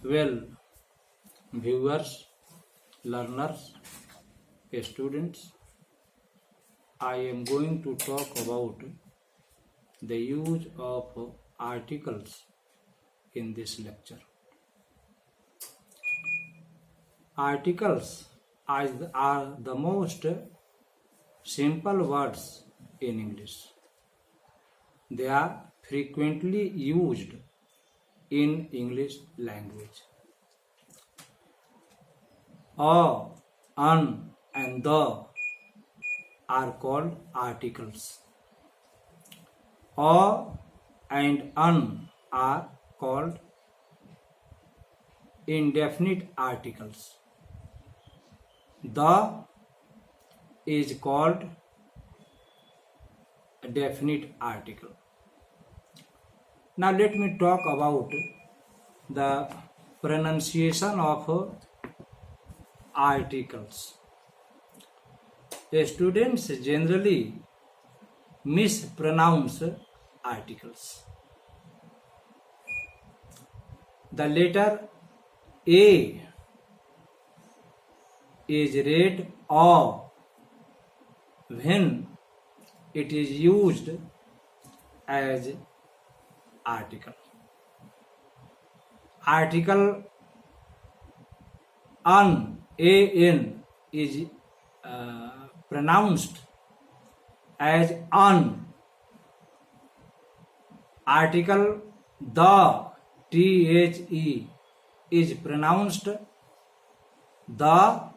Well, viewers, learners, students, I am going to talk about the use of articles in this lecture. Articles are the most simple words in English. They are frequently used in English language. A, an, and the are called articles. A and an are called indefinite articles. The is called a definite article. Now let me talk about the pronunciation of articles. Students generally mispronounce articles. The letter A is read A when it is used as article. Article an is pronounced as an. Article the is pronounced the,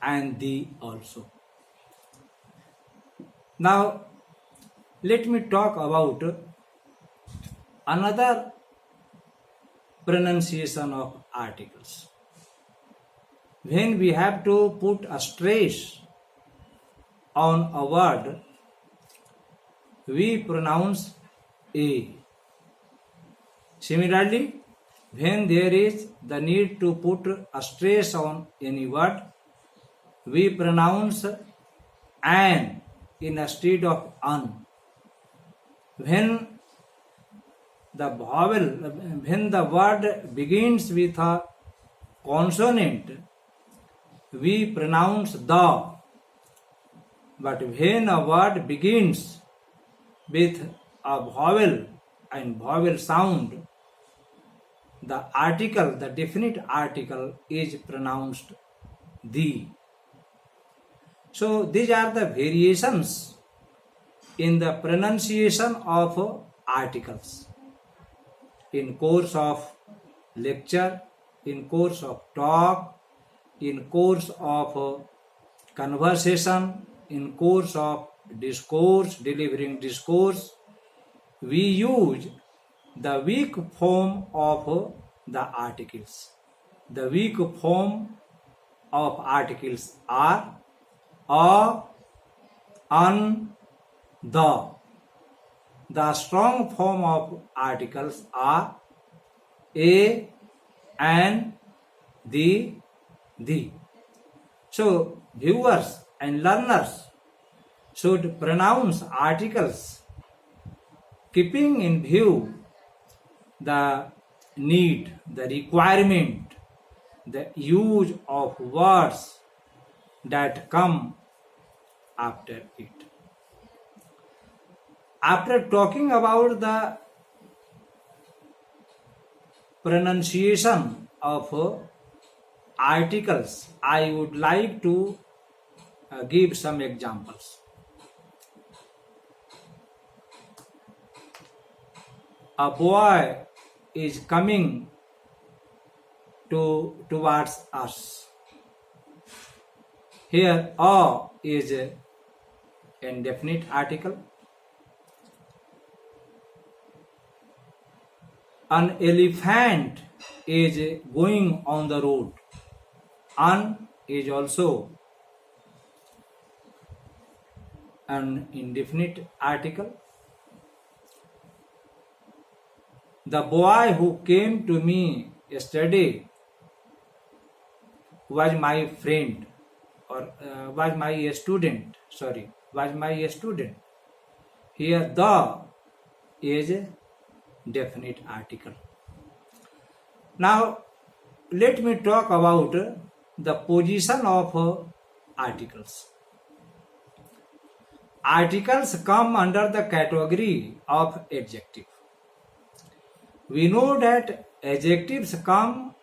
and the also. Now let me talk about another pronunciation of articles. When we have to put a stress on a word, we pronounce a. Similarly, when there is the need to put a stress on any word, we pronounce an instead of an. When the word begins with a consonant, we pronounce the. But when a word begins with a vowel and vowel sound, the article, the definite article, is pronounced the. So these are the variations in the pronunciation of articles. In course of lecture, in course of talk, in course of conversation, in course of discourse, delivering discourse, we use the weak form of the articles. The weak form of articles are a, an, the. The strong form of articles are a, an, the. So viewers and learners should pronounce articles keeping in view the need, the requirement, the use of words that come after it. After talking about the pronunciation of articles, I would like to give some examples. A boy is coming towards us. Here a is an indefinite article. An elephant is going on the road. An is also an indefinite article. The boy who came to me yesterday was my friend, or was my student. Here the is a definite article. Now, let me talk about the position of articles. Articles come under the category of adjective. We know that adjectives come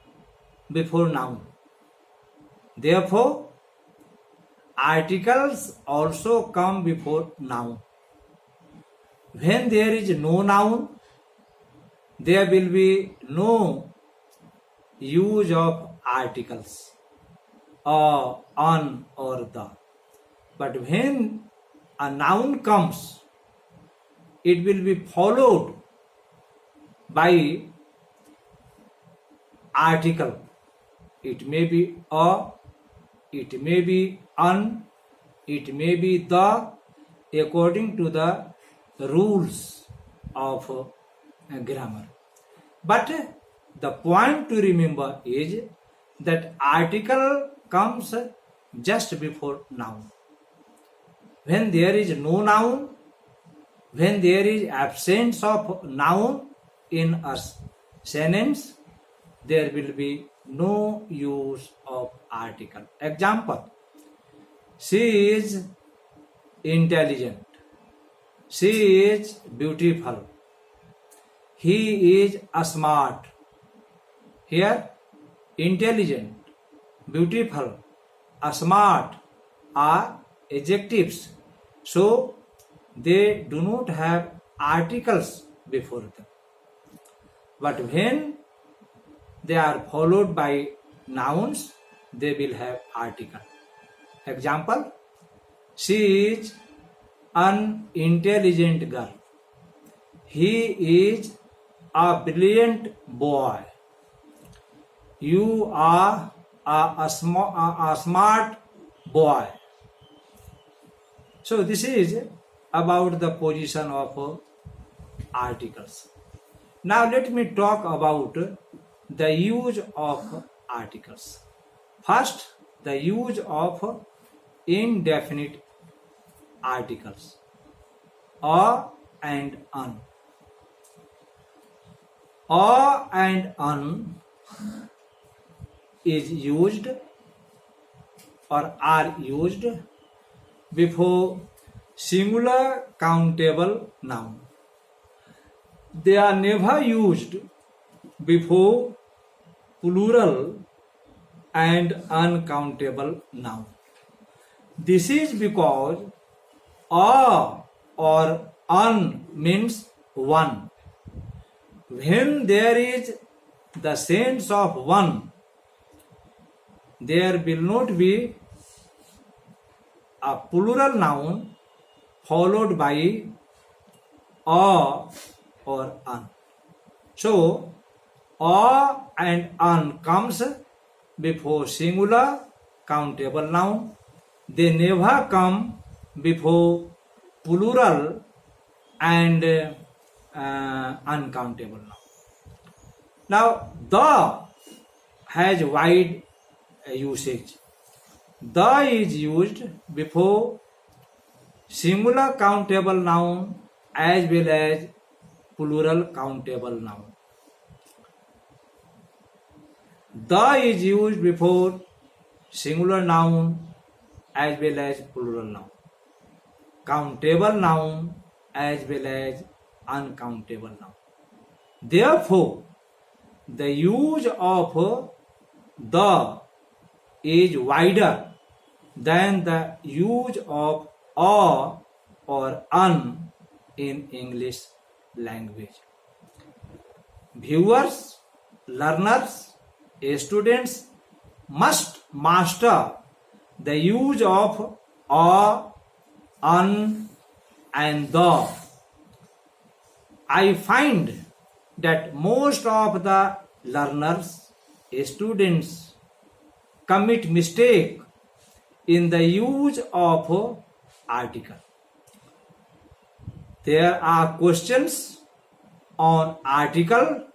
before noun. Therefore, articles also come before noun. When there is no noun, there will be no use of articles or on or the. But when a noun comes, it will be followed by article. It may be a, it may be an, it may be the, according to the rules of grammar. But the point to remember is that article comes just before noun. When there is no noun, when there is absence of noun in a sentence, there will be no use of article. Example: she is intelligent, she is beautiful, he is smart. Here, intelligent, beautiful, smart are adjectives, so they do not have articles before them. But when they are followed by nouns, they will have article. Example: she is an intelligent girl, he is a brilliant boy, you are a smart boy. So this is about the position of articles. Now let me talk about the use of articles. First, the use of indefinite articles, a and an. A and an is used or are used before singular countable noun. They are never used before plural and uncountable noun. This is because a or an means one. When there is the sense of one, there will not be a plural noun followed by a or an. So, a and an comes before singular countable noun. They never come before plural and uncountable noun. Now, the has wide usage. The is used before singular countable noun as well as plural countable noun. The is used before singular noun as well as plural noun. Countable noun as well as uncountable noun. Therefore, the use of the is wider than the use of a or an in English language. Viewers, learners, students must master the use of a, an, and the. I find that most of the learners, students commit mistake in the use of article. There are questions on article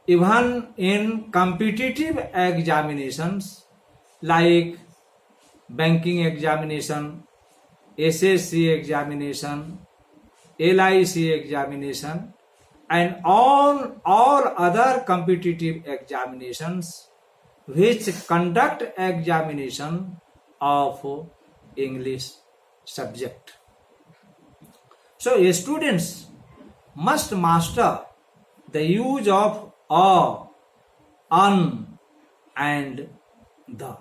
even in competitive examinations like banking examination, SSC examination, LIC examination. and all other competitive examinations which conduct examination of English subject. So students must master the use of a, un, and the.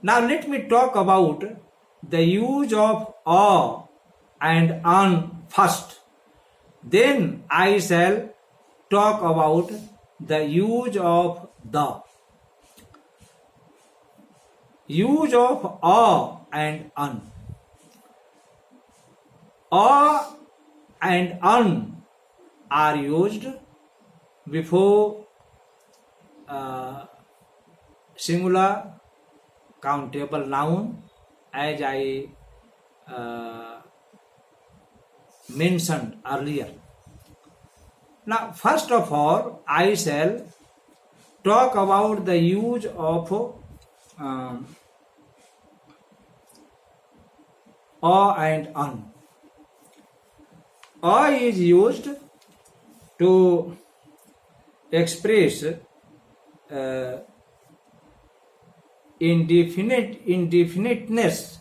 Now let me talk about the use of a and un first. Then I shall talk about the use of the. Use of a and un. A and un are used before singular countable noun, as I mentioned earlier. Now, first of all, I shall talk about the use of a and un. A is used to express indefiniteness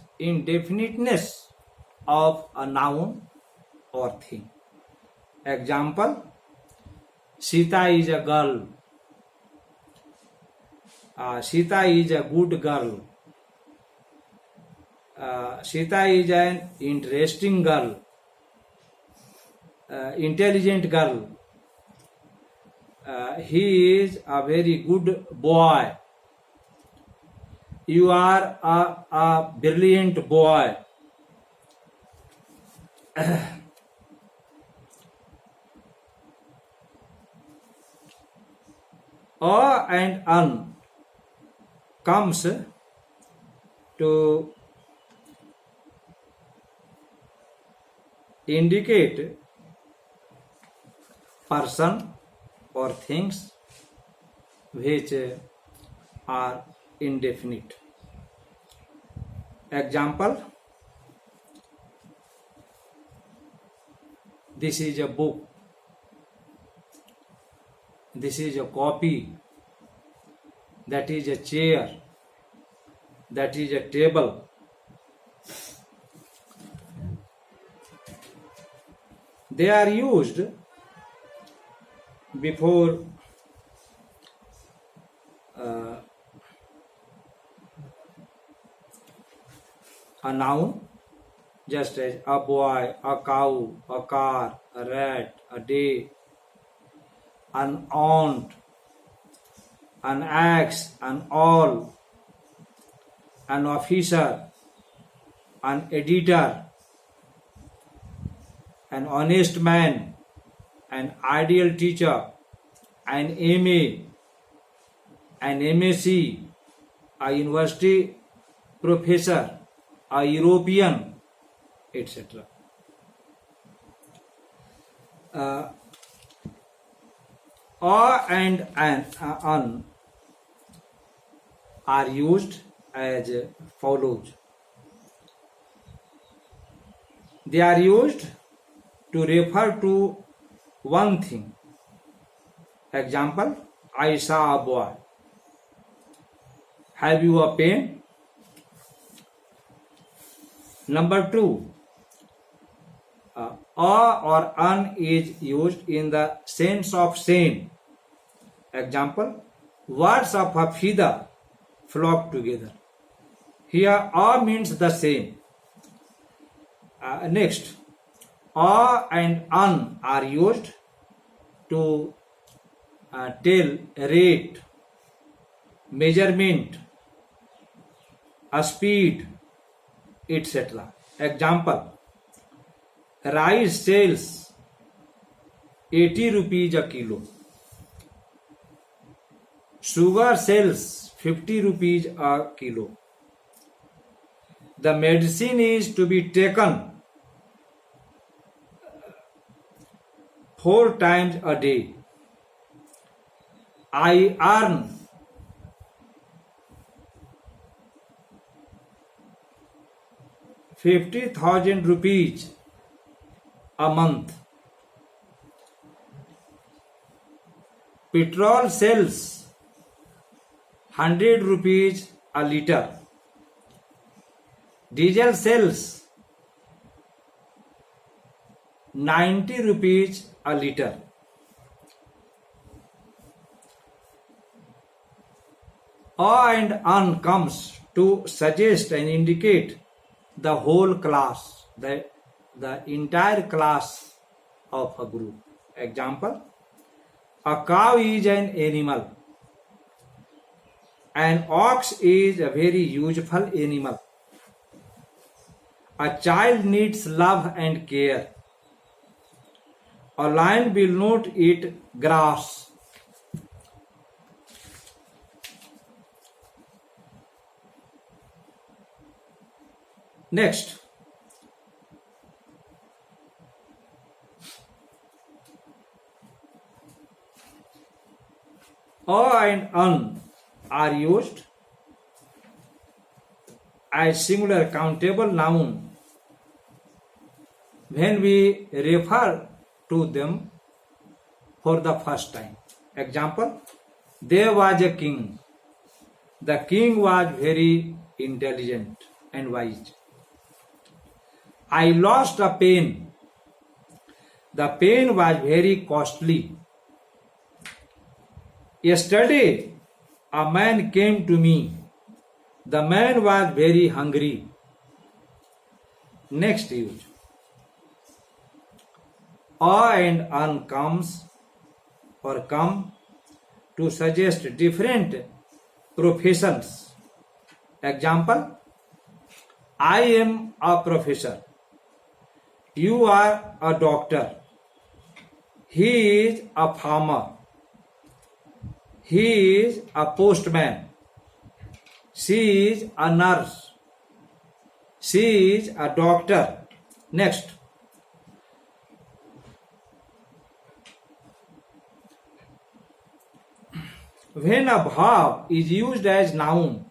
of a noun or thing. Example: Sita is a girl. Sita is a good girl. Sita is an interesting girl. Intelligent girl. He is a very good boy. You are a brilliant boy. A and un comes to indicate person or things which are indefinite. Example: this is a book. This is a copy. That is a chair. That is a table. They are used before a noun, just as a boy, a cow, a car, a rat, a day, an aunt, an axe, an awl, an officer, an editor, an honest man, an ideal teacher, an MA, an MSc, a university professor, a European, etc. A and an are used as follows. They are used to refer to one thing. Example: I saw a boy. Have you a pen? Number 2, a or an is used in the sense of same. Example: words of a feather flock together. Here a means the same. Next, a and an are used to tell rate, measurement, a speed, etc. Example: rice sells 80 rupees a kilo. Sugar sells 50 rupees a kilo. The medicine is to be taken 4 times a day. I earn 50,000 rupees a month. Petrol sells 100 rupees a liter. Diesel sells 90 rupees a liter. A and an comes to suggest and indicate the whole class, the entire class of a group. Example, a cow is an animal. An ox is a very useful animal. A child needs love and care. A lion will not eat grass. Next, a and an are used as singular countable noun when we refer to them for the first time. Example, there was a king. The king was very intelligent and wise. I lost a pen. The pen was very costly. Yesterday, a man came to me. The man was very hungry. Next use. A and an comes or come to suggest different professions. Example, I am a professor. You are a doctor. He is a farmer. He is a postman. She is a nurse. She is a doctor. Next. When a verb is used as noun,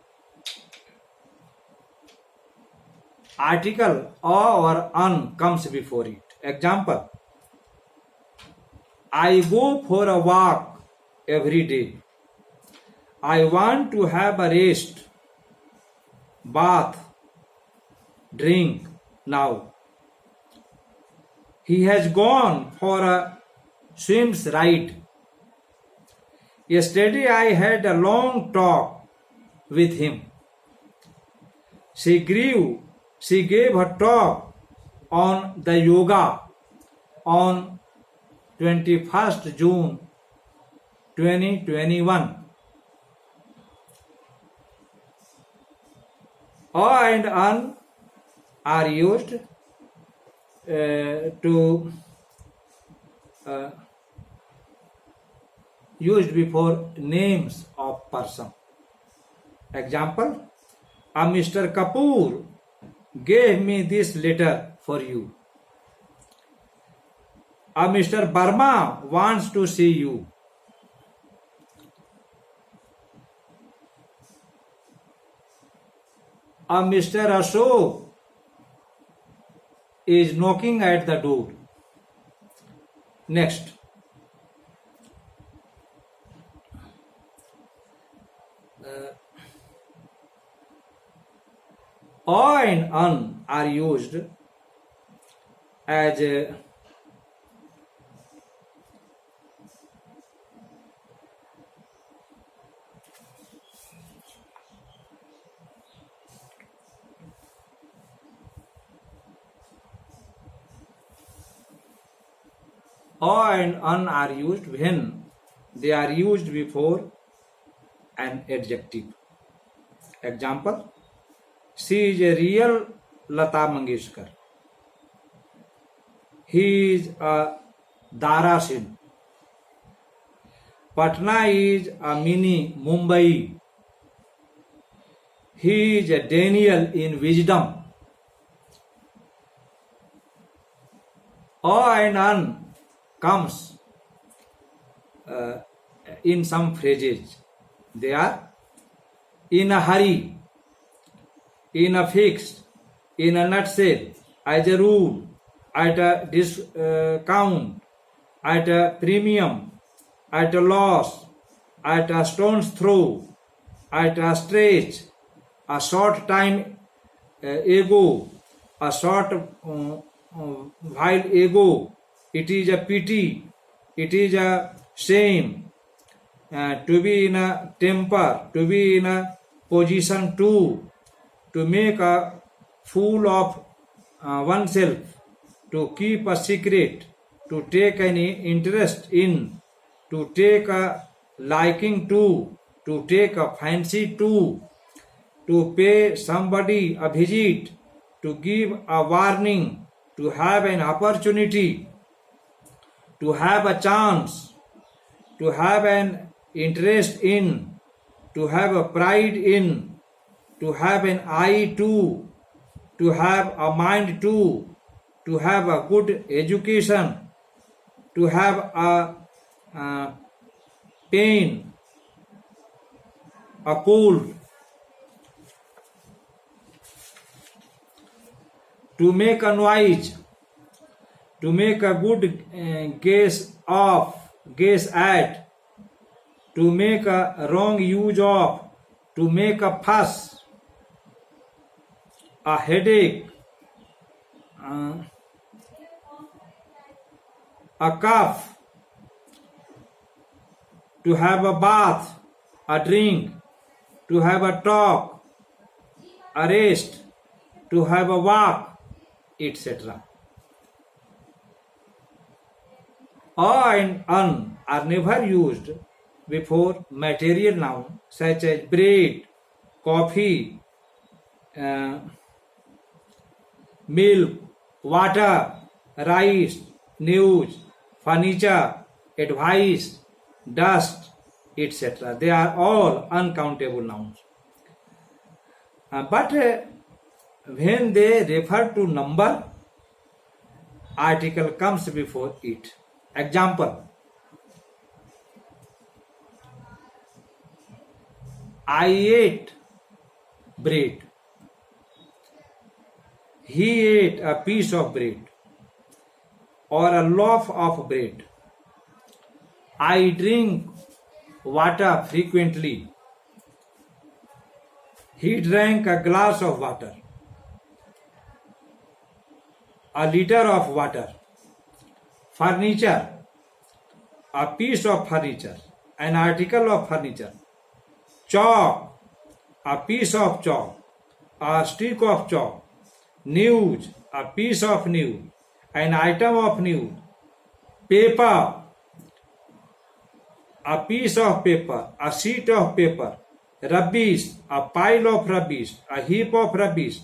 article a or an comes before it. Example, I go for a walk every day. I want to have a rest, bath, drink now. He has gone for a swim's ride. Yesterday I had a long talk with him. She gave her talk on the yoga on 21st June 2021. A and an are used used before names of person. Example, a Mr. Kapoor gave me this letter for you. A Mr. Burma wants to see you. A Mr. Ashok is knocking at the door. Next. A and an are used as and an are used when they are used before an adjective. Example, she is a real Lata Mangeshkar. He is a Dara Sen. Patna is a mini Mumbai. He is a Daniel in wisdom. A and an comes in some phrases. They are in a hurry, in a fix, in a nutshell, as a rule, at a discount, at a premium, at a loss, at a stone's throw, at a stretch, a short time ago, a short while ago. It is a pity, it is a shame to be in a temper, to be in a position to make a fool of oneself, to keep a secret, to take any interest in, to take a liking to take a fancy to pay somebody a visit, to give a warning, to have an opportunity, to have a chance, to have an interest in, to have a pride in, to have an eye to have a mind to have a good education, to have a pain, a cold, to make a noise, to make a good guess at, to make a wrong use of, to make a fuss, a headache, a cough, to have a bath, a drink, to have a talk, a rest, to have a walk, etc. A and un are never used before material noun such as bread, coffee, milk, water, rice, news, furniture, advice, dust, etc. They are all uncountable nouns. But when they refer to number, article comes before it. Example: I ate bread. He ate a piece of bread or a loaf of bread. I drink water frequently. He drank a glass of water, a liter of water. Furniture, a piece of furniture, an article of furniture. Chalk, a piece of chalk, a stick of chalk. News, a piece of news, an item of news. Paper, a piece of paper, a sheet of paper. Rubbish, a pile of rubbish, a heap of rubbish.